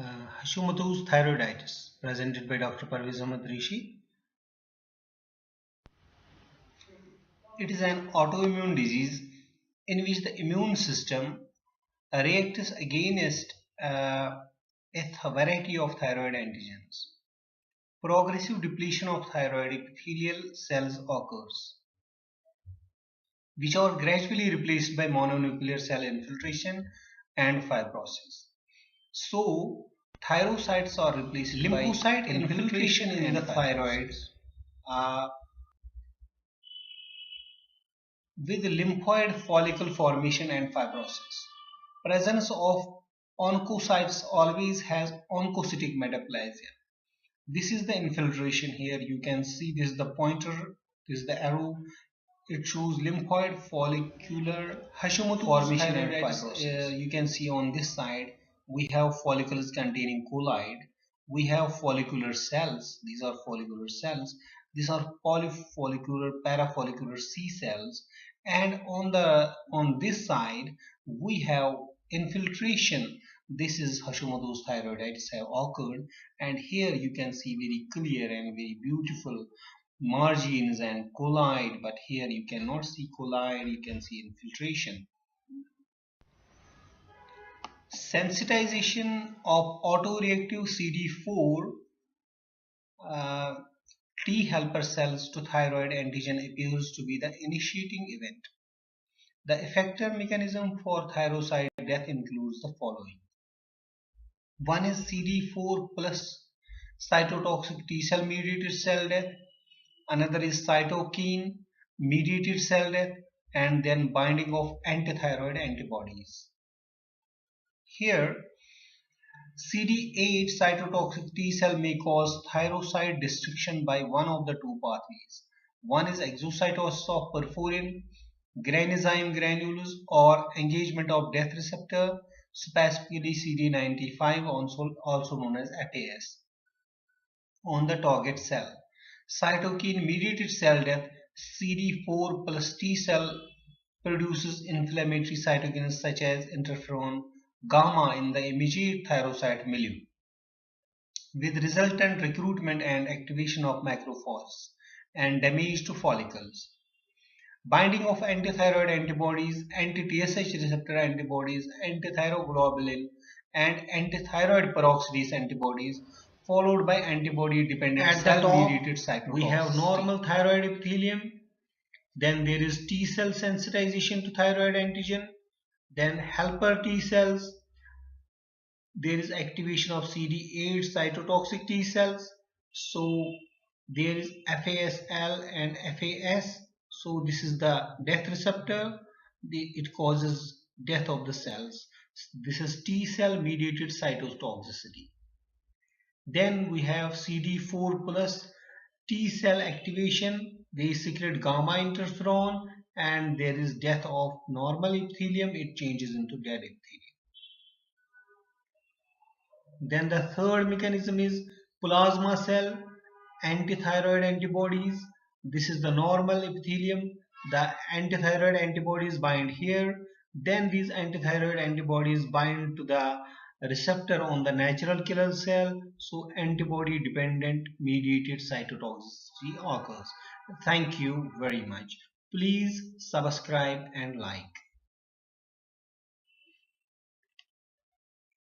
Hashimoto's thyroiditis, presented by Dr. Parvez Ahmed Rishi. It is an autoimmune disease in which the immune system reacts against a variety of thyroid antigens. Progressive depletion of thyroid epithelial cells occurs, which are gradually replaced by mononuclear cell infiltration and fibrosis. So, thyrocytes are replaced by lymphocyte infiltration in the thyroid with lymphoid follicle formation and fibrosis. Presence of oncocytes always has oncocytic metaplasia. This is the infiltration here. You can see this is the pointer, this is the arrow. It shows lymphoid follicular Hashimoto formation and fibrosis. You can see on this side we have follicles containing colloid. We have follicular cells. These are follicular cells. These are polyfollicular, parafollicular C cells. And on this side we have infiltration. This is Hashimoto's thyroiditis have occurred, and here you can see very clear and very beautiful margins and colloid, but here you cannot see colloid, you can see infiltration. Sensitization of autoreactive CD4 T helper cells to thyroid antigen appears to be the initiating event. The effector mechanism for thyrocyte death includes the following. One is CD4 plus cytotoxic T cell mediated cell death. Another is cytokine mediated cell death, and then binding of antithyroid antibodies. Here, CD8 cytotoxic T cell may cause thyrocyte destruction by one of the two pathways. One is exocytosis of perforin, granzyme granules, or engagement of death receptor, specifically CD95, also known as FAS, on the target cell. Cytokine mediated cell death, CD4 plus T cell produces inflammatory cytokines such as interferon gamma in the immediate thyrocyte milieu, with resultant recruitment and activation of macrophages and damage to follicles. Binding of antithyroid antibodies, anti-TSH receptor antibodies, antithyroglobulin, and antithyroid peroxidase antibodies, followed by antibody-dependent cell-mediated cytotoxicity. We have normal thyroid epithelium, then there is T cell sensitization to thyroid antigen, then helper T cells, there is activation of CD8 cytotoxic T cells, so there is FASL and FAS, so this is the death receptor, it causes death of the cells. This is T cell mediated cytotoxicity. Then we have CD4 plus T cell activation, they secrete gamma interferon, and there is death of normal epithelium, it changes into dead epithelium. Then the third mechanism is plasma cell antithyroid antibodies. This is the normal epithelium, the antithyroid antibodies bind here, then these antithyroid antibodies bind to the receptor on the natural killer cell, so antibody dependent mediated cytotoxicity occurs. Thank you very much. Please subscribe and like.